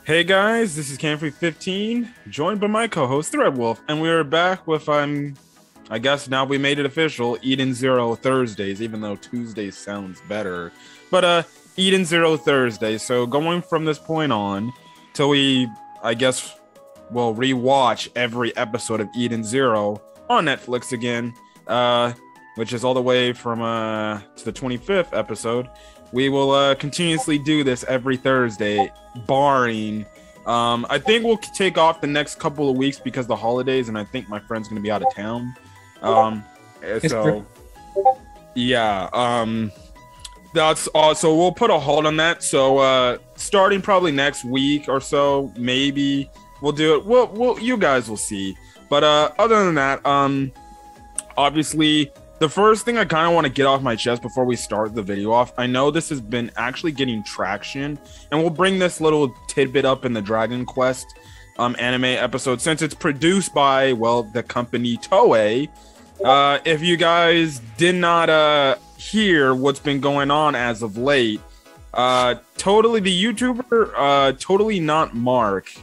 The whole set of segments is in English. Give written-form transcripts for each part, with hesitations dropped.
Hey guys, this is Camfrey15, joined by my co-host Threadwolf, and we are back with I guess now we made it official, Eden Zero Thursdays, even though Tuesdays sounds better. But Eden Zero Thursday. So going from this point on till we I guess will rewatch every episode of Eden Zero on Netflix again, which is all the way from to the 25th episode. We will continuously do this every Thursday, barring. I think we'll take off the next couple of weeks because of the holidays, and I think my friend's going to be out of town. So, yeah. That's so we'll put a hold on that. So, starting probably next week or so, maybe we'll do it. We'll you guys will see. But other than that, obviously. The first thing I kind of want to get off my chest before we start the video off, I know this has been actually getting traction, and we'll bring this little tidbit up in the Dragon Quest anime episode since it's produced by, well, the company Toei. If you guys did not hear what's been going on as of late, totally the YouTuber, totally not Mark,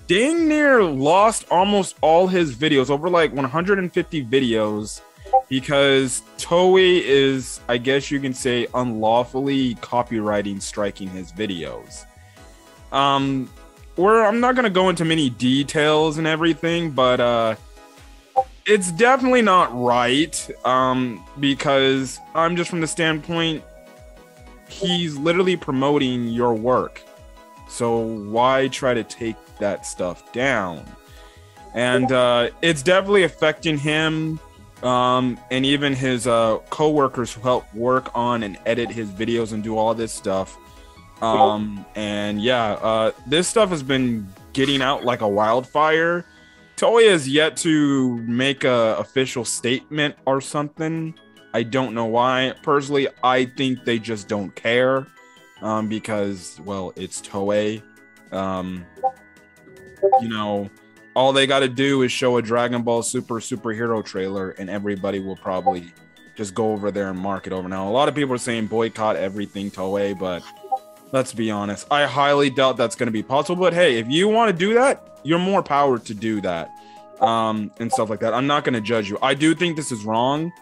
dang near lost almost all his videos, over like 150 videos, because Toei is, I guess you can say, unlawfully copywriting striking his videos. I'm not gonna go into many details and everything, but it's definitely not right. Because I'm just from the standpoint, he's literally promoting your work, so why try to take that stuff down? And it's definitely affecting him. And even his co-workers who help work on and edit his videos and do all this stuff. And yeah, this stuff has been getting out like a wildfire. Toei has yet to make a official statement or something. I don't know why. Personally, I think they just don't care, because, well, it's Toei. You know, all they got to do is show a Dragon Ball superhero trailer, and everybody will probably just go over there and mark it over. Now, a lot of people are saying boycott everything Toei, but let's be honest, I highly doubt that's going to be possible. But hey, if you want to do that, you're more power to do that, and stuff like that. I'm not going to judge you. I do think this is wrong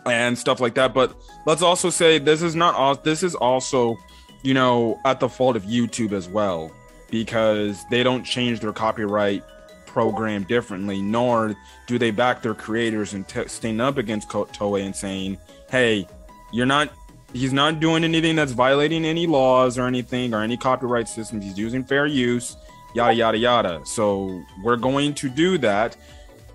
and stuff like that, but let's also say this is not. This is also, you know, at the fault of YouTube as well, because they don't change their copyright program differently, nor do they back their creators and stand up against Toei and saying, hey, he's not doing anything that's violating any laws or anything or any copyright systems. He's using fair use, yada yada yada. So we're going to do that.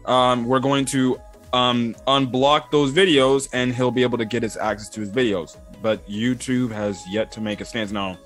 We're going to unblock those videos, and he'll be able to get his access to his videos. But YouTube has yet to make a stance. Now,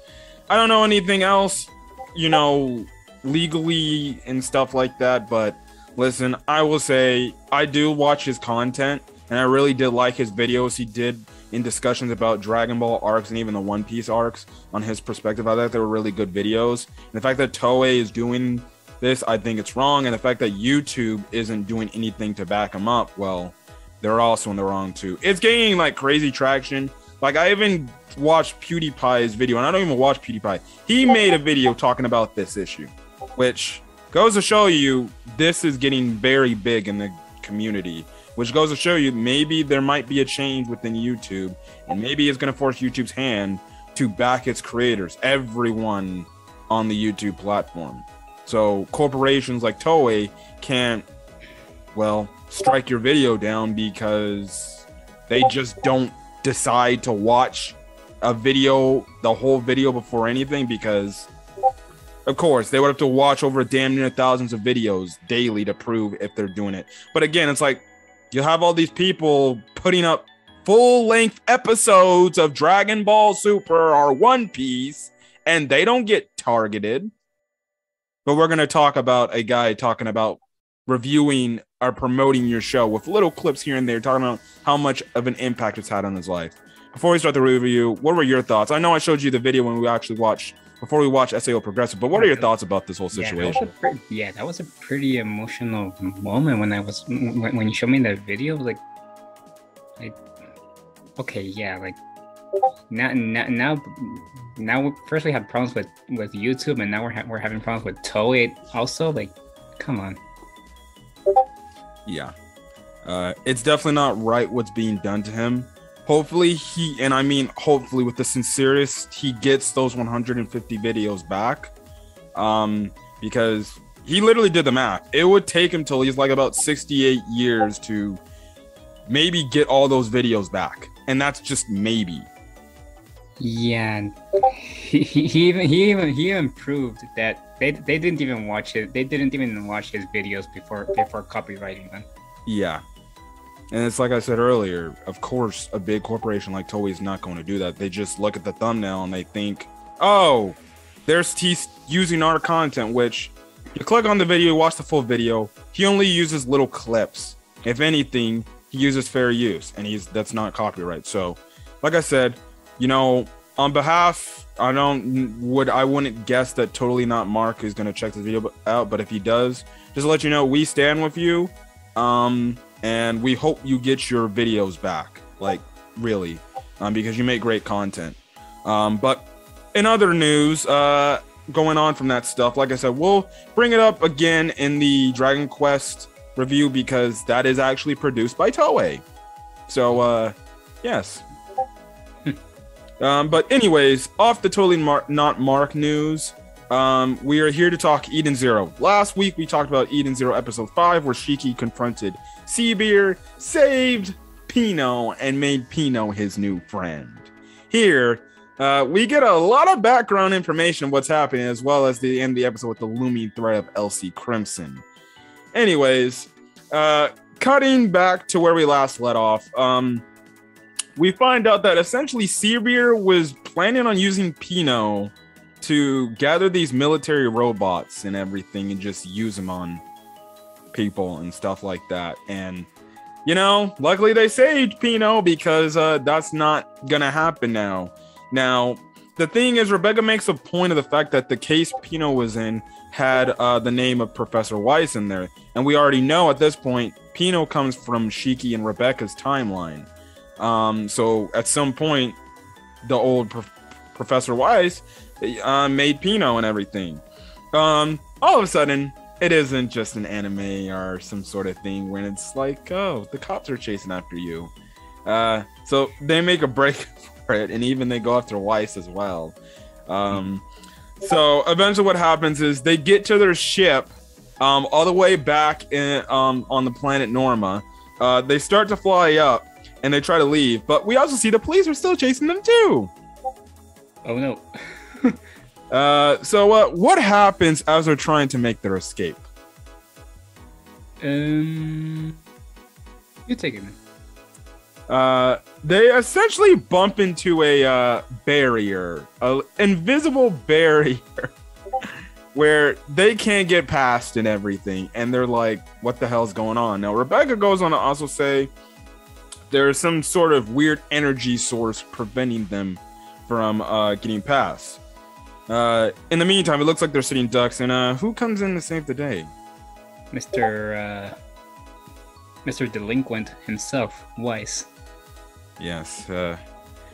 I don't know anything else, you know, legally and stuff like that, but listen, I will say I do watch his content, and I really did like his videos he did in discussions about Dragon Ball arcs and even the One Piece arcs on his perspective. I thought they were really good videos, and the fact that Toei is doing this, I think it's wrong, and the fact that YouTube isn't doing anything to back him up, well, they're also in the wrong too. It's gaining like crazy traction. Like, I even watched PewDiePie's video, and I don't even watch PewDiePie. He made a video talking about this issue, which goes to show you this is getting very big in the community, which goes to show you maybe there might be a change within YouTube, and maybe it's going to force YouTube's hand to back its creators, everyone on the YouTube platform. So corporations like Toei can't, well, strike your video down because they just don't decide to watch a video, the whole video, before anything, because of course they would have to watch over damn near thousands of videos daily to prove if they're doing it. But again, it's like you have all these people putting up full-length episodes of Dragon Ball Super or One Piece, and they don't get targeted. But we're going to talk about a guy talking about reviewing or promoting your show with little clips here and there, talking about how much of an impact it's had on his life. Before we start the review, what were your thoughts? I know I showed you the video when we actually watched, before we watched SAO Progressive, but what are your thoughts about this whole situation? That was a pretty emotional moment when you showed me that video. Like, okay, yeah, like now first we had problems with YouTube, and now we're having problems with Toei also. Like, come on. Yeah, it's definitely not right what's being done to him. Hopefully hopefully with the sincerest, he gets those 150 videos back. Because he literally did the math. It would take him till he's like about 68 years to maybe get all those videos back. And that's just maybe. Yeah, he even proved that they didn't even watch it. They didn't even watch his videos before copywriting them. Yeah. And it's like I said earlier, of course, a big corporation like Toei is not going to do that. They just look at the thumbnail and they think, oh, there's T using our content, which you click on the video, watch the full video. He only uses little clips. If anything, he uses fair use, and that's not copyright. So, like I said, on behalf, I wouldn't guess that Totally Not Mark is going to check this video out, but if he does, just to let you know, we stand with you. And we hope you get your videos back, like really, because you make great content. But in other news, going on from that stuff, like I said, we'll bring it up again in the Dragon Quest review because that is actually produced by Toei. So, yes. But anyways, off the Totally Not Mark news, we are here to talk Eden Zero. Last week, we talked about Eden Zero Episode 5, where Shiki confronted Seabeer, saved Pino, and made Pino his new friend. Here, we get a lot of background information of what's happening, as well as the end of the episode with the looming threat of Elsie Crimson. Anyways, cutting back to where we last let off, we find out that essentially Seabeer was planning on using Pino to gather these military robots and everything and just use them on people and stuff like that. And luckily they saved Pino because that's not gonna happen now. The thing is, Rebecca makes a point of the fact that the case Pino was in had the name of Professor Weiss in there, and we already know at this point Pino comes from Shiki and Rebecca's timeline. So at some point the old Professor Weiss made Pino and everything. All of a sudden, it isn't just an anime or some sort of thing when it's like, oh, the cops are chasing after you. So they make a break for it, and even they go after Weiss as well. So eventually what happens is they get to their ship all the way back on the planet Norma. They start to fly up, and they try to leave, but we also see the police are still chasing them too. Oh no. So what happens as they're trying to make their escape? You take it. They essentially bump into a barrier, an invisible barrier, where they can't get past and everything, and they're like, what the hell's going on? Now, Rebecca goes on to also say there's some sort of weird energy source preventing them from getting past. In the meantime, it looks like they're sitting ducks, and who comes in to save the day? Mr. Delinquent himself, Weiss. Yes.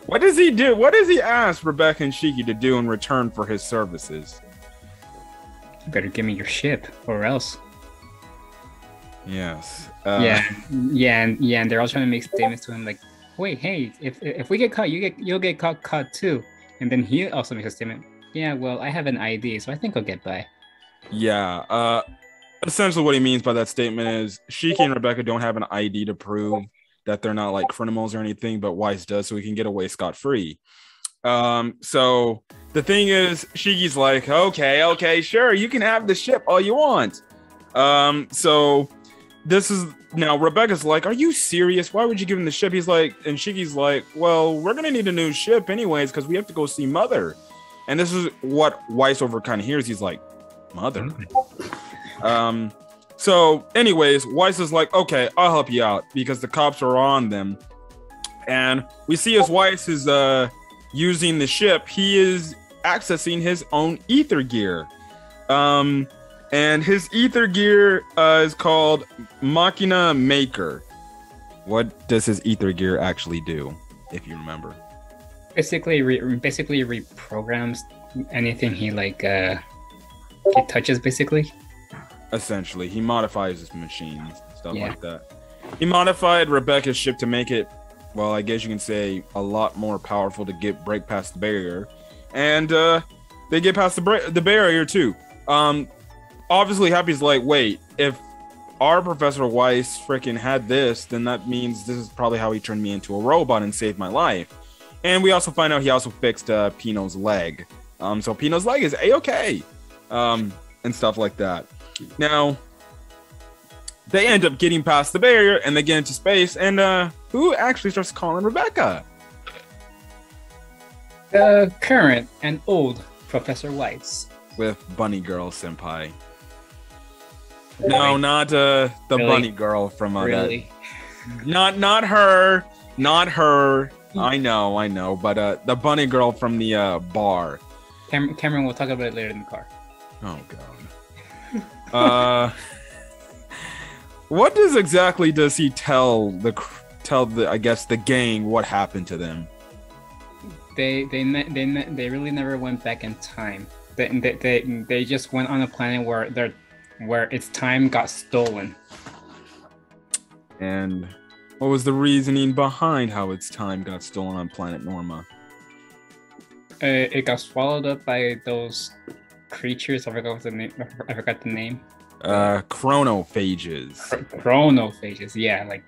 What does he do? What does he ask Rebecca and Shiki to do in return for his services? You better give me your ship, or else. Yes. And they're all trying to make statements to him like, "Wait, hey, if we get caught, you'll get caught too." And then he also makes a statement. Yeah, well, I have an ID, so I think I'll get by. Yeah. Essentially, what he means by that statement is Shiki and Rebecca don't have an ID to prove that they're not like criminals or anything, but Weiss does, so he can get away scot-free. So the thing is, Shiki's like, okay, sure, you can have the ship all you want. So this is now Rebecca's like, are you serious? Why would you give him the ship? He's like, and Shiki's like, well, we're gonna need a new ship anyways because we have to go see Mother. And this is what Weiss over kind of hears. He's like, Mother. So anyways, Weiss is like, okay, I'll help you out because the cops are on them. And we see as Weiss is using the ship, he is accessing his own ether gear. And his ether gear is called Machina Maker. What does his ether gear actually do, if you remember? Basically, basically reprograms anything he touches. Basically, Essentially, he modifies his machines, stuff Yeah. like that. He modified Rebecca's ship to make it, well, I guess you can say, a lot more powerful to break past the barrier, and they get past the barrier too. Obviously, Happy's like, wait, if our Professor Weiss freaking had this, then that means this is probably how he turned me into a robot and saved my life. And we also find out he also fixed Pino's leg. So Pino's leg is A-okay. And stuff like that. Now, they end up getting past the barrier and they get into space. And who actually starts calling Rebecca? the current and old Professor Weiss. With Bunny Girl Senpai. No, Wait, not the Really? Bunny Girl from really? Not her. Not her. I know. But the Bunny Girl from the bar. Cameron will talk about it later in the car. Oh god. What exactly does he tell the I guess the gang what happened to them? They really never went back in time. They just went on a planet where its time got stolen. And what was the reasoning behind how its time got stolen on planet Norma? It got swallowed up by those creatures. I forgot the name. Chronophages. Chronophages. Yeah, like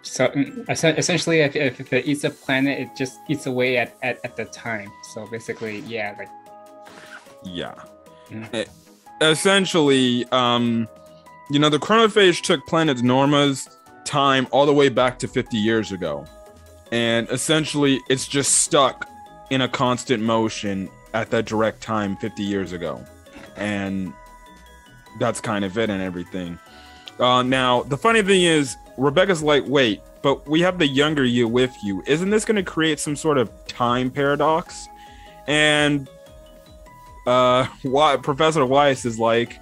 so. Essentially, if it eats a planet, it just eats away at the time. So basically, yeah, like Yeah. Mhm. Essentially, the Chronophage took planet Norma's time all the way back to 50 years ago. And essentially, it's just stuck in a constant motion at that direct time 50 years ago. And that's kind of it and everything. Now, the funny thing is, Rebecca's like, wait, but we have the younger you with you. Isn't this going to create some sort of time paradox? And Professor Weiss is like,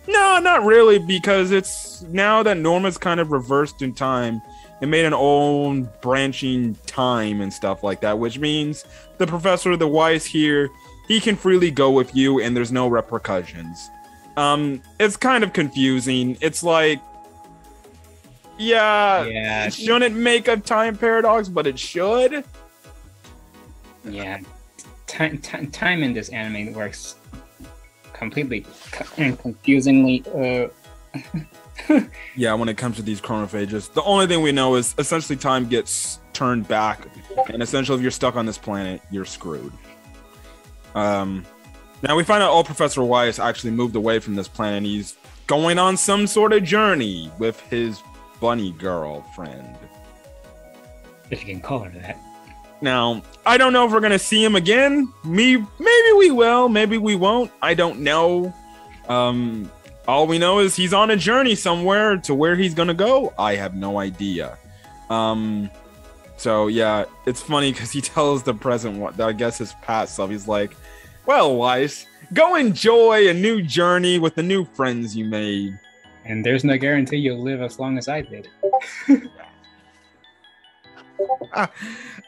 no, not really, because it's now that Norma's kind of reversed in time and made an own branching time and stuff like that, which means the Professor, the Weiss here, he can freely go with you and there's no repercussions. It's kind of confusing. It's like, yeah, it shouldn't make a time paradox, but it should. yeah, time in this anime works completely and confusingly. Yeah, when it comes to these chronophages, the only thing we know is essentially time gets turned back, and essentially if you're stuck on this planet, you're screwed. Now we find out old Professor Weiss actually moved away from this planet, and he's going on some sort of journey with his bunny girlfriend. If you can call her that. Now, I don't know if we're gonna see him again. Maybe we will, maybe we won't. I don't know. All we know is he's on a journey somewhere. To where he's gonna go, I have no idea. So yeah, it's funny because he tells the present, I guess his past self, he's like, well, Weiss, go enjoy a new journey with the new friends you made. And there's no guarantee you'll live as long as I did.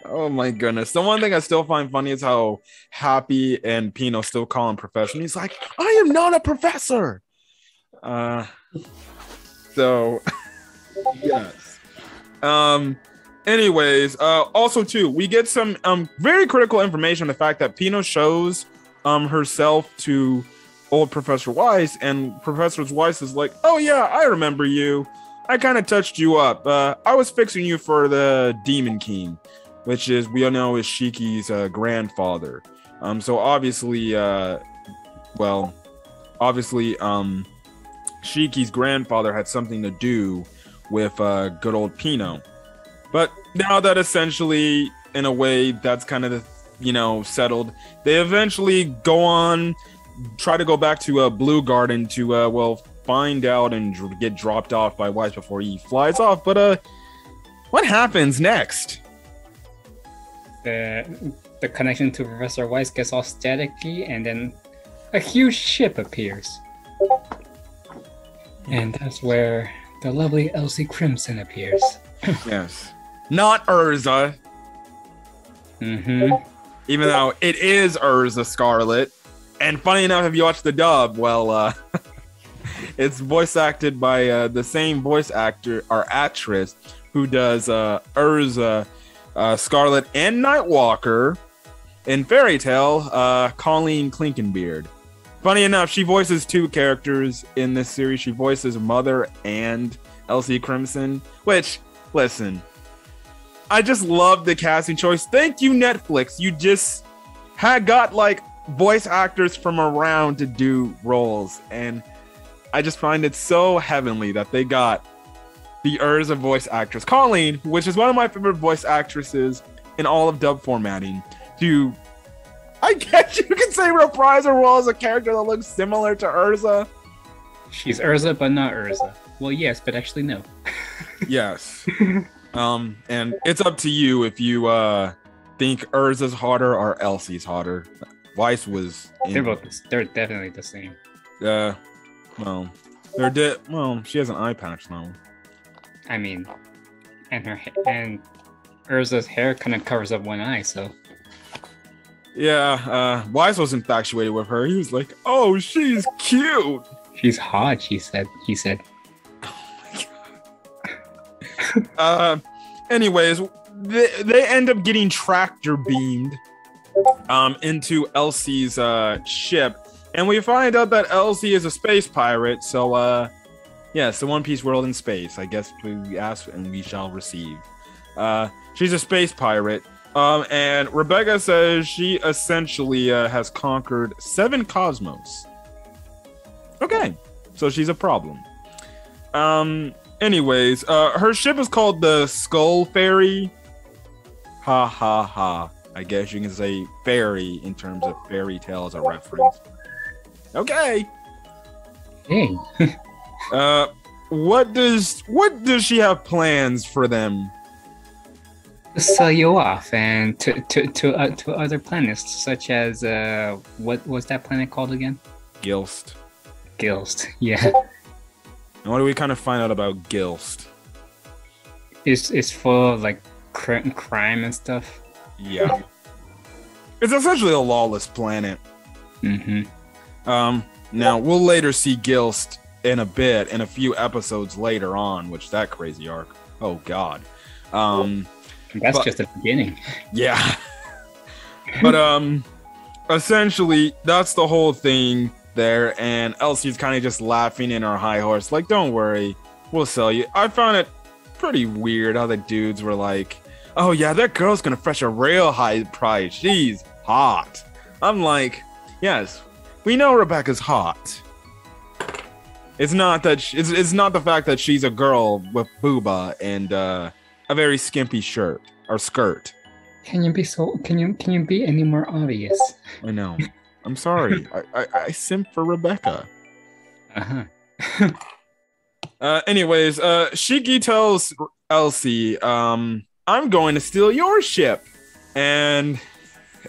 Oh my goodness. The one thing I still find funny is how Happy and Pino still call him professor. And he's like, I am not a professor. So yes. Anyways, also too, we get some very critical information on the fact that Pino shows herself to old Professor Weiss, and Professor Weiss is like, oh yeah, I remember you. I kind of touched you up. I was fixing you for the Demon King, which is, we all know, is Shiki's grandfather. So obviously, Shiki's grandfather had something to do with good old Pino. But now that essentially, in a way, that's kind of, settled, they eventually go on, try to go back to Blue Garden to, find out and get dropped off by Weiss before he flies off. But what happens next? The connection to Professor Weiss gets all staticky, and then a huge ship appears. And that's where the lovely Elsie Crimson appears. Yes. Not Urza. Mm-hmm. Even though it is Urza Scarlet. And funny enough, if you watch the dub, well, it's voice acted by the same voice actor or actress who does Urza Scarlet and Nightwalker in Fairy Tale, Colleen Clinkenbeard. Funny enough, she voices two characters in this series. She voices Mother and Elsie Crimson, which, listen, I just love the casting choice. Thank you, Netflix. You just had got like voice actors from around to do roles, and I just find it so heavenly that they got the Urza voice actress, Colleen, which is one of my favorite voice actresses in all of dub formatting, to, I guess you can say, reprise her role as a character that looks similar to Urza. She's Urza, but not Urza. Well, yes, but actually no. Yes. And it's up to you if you think Urza's hotter or Elsie's hotter. Weiss was. They're definitely the same. Well, she has an eye patch now. I mean, and Urza's hair kind of covers up one eye, so. Yeah, Weiss was infatuated with her. He was like, "Oh, she's cute. She's hot," he said. Anyways, they end up getting tractor beamed into Elsie's ship, and we find out that Elsie is a space pirate. So, yes, the One Piece world in space. I guess we ask and we shall receive. She's a space pirate. And Rebecca says she essentially has conquered 7 cosmos. Okay, so she's a problem. Anyways, her ship is called the Skull Fairy. Ha ha ha. I guess you can say fairy in terms of fairy tale as a reference. Okay. Hey. What does she have plans for them? To sell you off and to other planets, such as what was that planet called again? Gilst. Yeah. And what do we kind of find out about Gilst? It's full of like crime and stuff. Yeah. It's essentially a lawless planet. Mm-hmm. Now we'll later see Gilst in a bit, in a few episodes later on, which that crazy arc. Oh God. That's just the beginning. Yeah. But essentially that's the whole thing there, and Elsie's kind of just laughing in her high horse, like, don't worry, we'll sell you. I found it pretty weird how the dudes were like, oh yeah, that girl's gonna fetch a real high price. She's hot. I'm like, yes, we know Rebecca's hot. It's not that it's not the fact that she's a girl with booba and a very skimpy shirt or skirt. Can you be any more obvious? I know. I'm sorry. I simp for Rebecca. Uh-huh. Anyways, Shiki tells Elsie, I'm going to steal your ship. And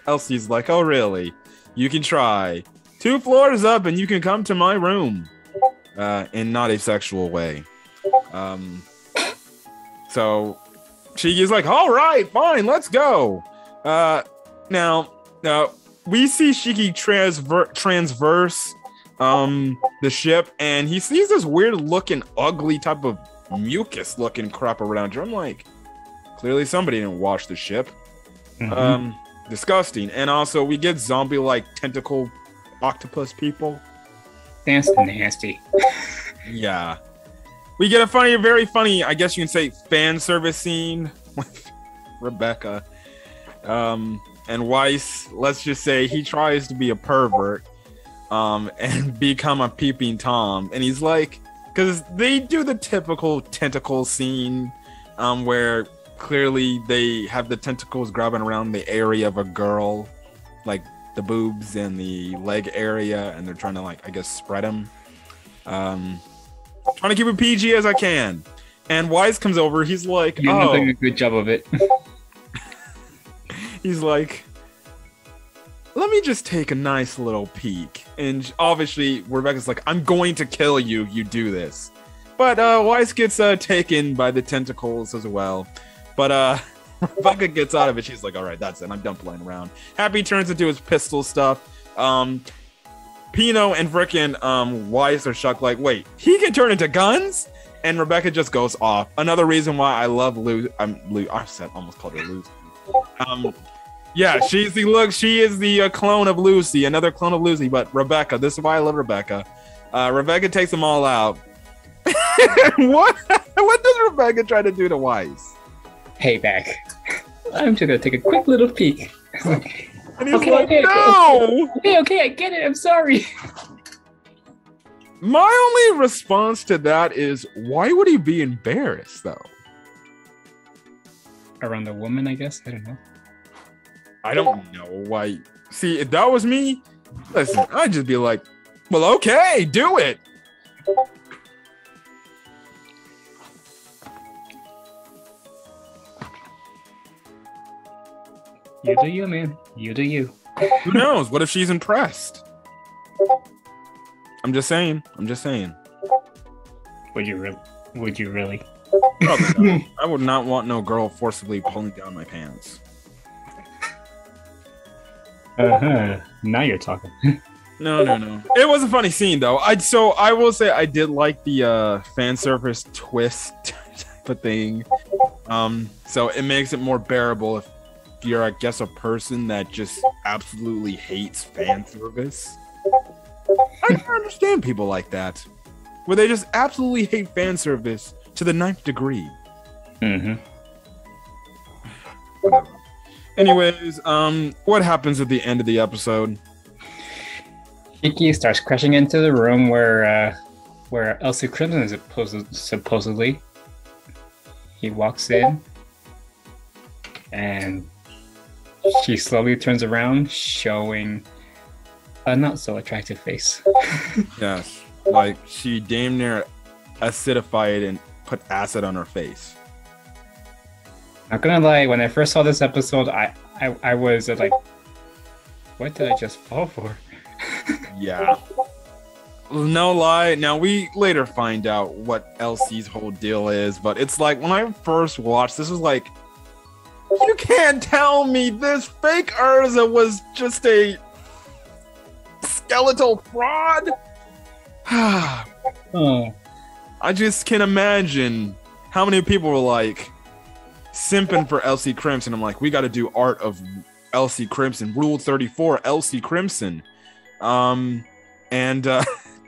Elsie's like, oh, really? You can try. 2 floors up and you can come to my room. In not a sexual way. So Shiki's like, all right, fine, let's go. Now, we see Shiki transverse the ship, and he sees this weird looking, ugly type of mucus looking crap around her. I'm like, clearly somebody didn't wash the ship. Mm-hmm. Disgusting. And also we get zombie like tentacle octopus people. That's nasty. Yeah. We get a very funny, I guess you can say, fan service scene with Rebecca. And Weiss, let's just say he tries to be a pervert and become a peeping Tom. And he's like, because they do the typical tentacle scene where clearly they have the tentacles grabbing around the area of a girl, like the boobs and the leg area, and they're trying to, like, I guess, spread them. Trying to keep it PG as I can. And Weiss comes over, he's like, you're not doing a good job of it. He's like, let me just take a nice little peek. And obviously, Rebecca's like, I'm going to kill you, you do this. But Weiss gets taken by the tentacles as well. But Rebecca gets out of it. She's like, all right, that's it. I'm done playing around. Happy turns into his pistol stuff. Pino and frickin' Weiss are shocked, like, wait, he can turn into guns? And Rebecca just goes off. Another reason why I love Lucy. I said almost called her Lucy. Yeah, she is the clone of Lucy, another clone of Lucy. But Rebecca, this is why I love Rebecca. Rebecca takes them all out. What does Rebecca try to do to Weiss? Hey, back. I'm just gonna take a quick little peek. And he's like, no! Okay, I get it. I'm sorry. My only response to that is, why would he be embarrassed, though? Around the woman, I guess. I don't know. I don't know why. See, if that was me, listen, I'd just be like, well, okay, do it. You do you, man. You do you. Who knows? What if she's impressed? I'm just saying. Would you really? Probably not. I would not want no girl forcibly pulling down my pants. Now you're talking. No. It was a funny scene though. I will say I did like the fan service twist type of thing. So it makes it more bearable if you're, I guess, a person that just absolutely hates fan service. I can understand people like that, where they just absolutely hate fan service to the 9th degree. Whatever. Anyways, what happens at the end of the episode? Shiki starts crashing into the room where Elsie Crimson is supposedly. He walks in, and she slowly turns around, showing a not so attractive face. Yes, like she damn near acidified and put acid on her face. Not gonna lie, when I first saw this episode, I was like, what did I just fall for? Yeah. No lie. Now we later find out what Elsie's whole deal is, but it's like when I first watched, this was like, you can't tell me this fake Urza was just a skeletal fraud. Oh. I just can imagine how many people were like simping for Elsie Crimson. I'm like, we got to do art of Elsie Crimson, Rule 34, Elsie Crimson.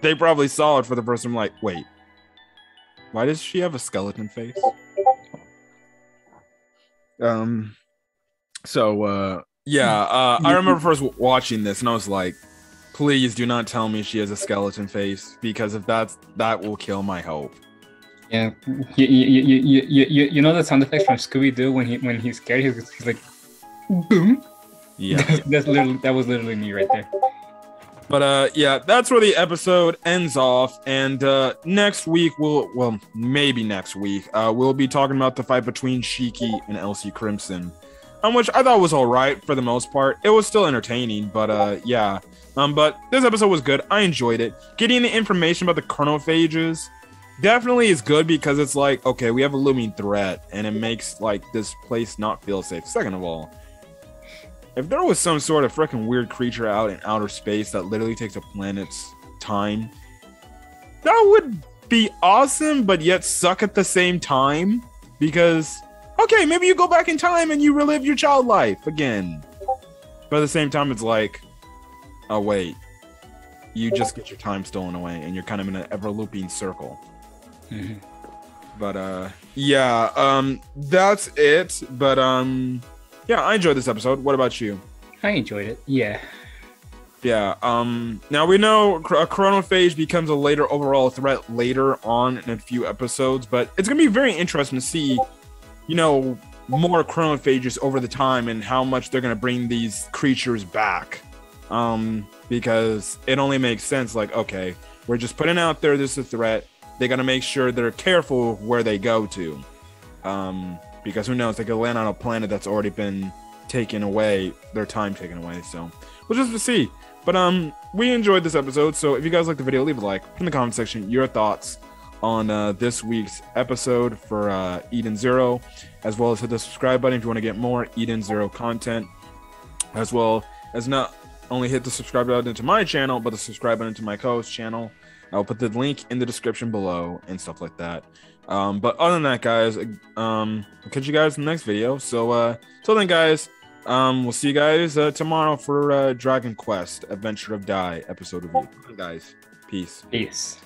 They probably saw it for the first time, like, wait, why does she have a skeleton face? I remember first watching this and I was like, please do not tell me she has a skeleton face, because if that will kill my hope. Yeah, you know the sound effects from Scooby-Doo when he's scared, he's like, boom. Yeah, that was literally me right there. But that's where the episode ends off. And next week maybe next week we'll be talking about the fight between Shiki and Elsie Crimson, which I thought was all right for the most part. It was still entertaining, but but this episode was good. I enjoyed it. Getting the information about the chronophages definitely is good, because it's like, okay, we have a looming threat, and it makes like this place not feel safe. Second of all, if there was some sort of freaking weird creature out in outer space that literally takes a planet's time, that would be awesome, but yet suck at the same time. Because, okay, maybe you go back in time and you relive your child life again. But at the same time, it's like, oh wait, you just get your time stolen away, and you're kind of in an ever-looping circle. Mm-hmm. But that's it. But yeah, I enjoyed this episode. What about you? I enjoyed it. Yeah. Yeah. Now we know a chronophage becomes a later overall threat later on in a few episodes, but it's gonna be very interesting to see, more chronophages over the time and how much they're gonna bring these creatures back. Because it only makes sense. Like, okay, we're just putting out there this is a threat. They gotta make sure they're careful where they go to. Because who knows, they could land on a planet that's already been taken away, their time taken away. So we'll just see. But we enjoyed this episode. So if you guys liked the video, leave a like in the comment section, your thoughts on this week's episode for Eden Zero, as well as hit the subscribe button if you want to get more Eden Zero content, as well as not only hit the subscribe button to my channel, but the subscribe button to my co-host channel. I'll put the link in the description below and stuff like that. But other than that, guys, I'll catch you guys in the next video. So till then, guys, we'll see you guys tomorrow for Dragon Quest Adventure of Dai episode review. Guys, peace. Peace.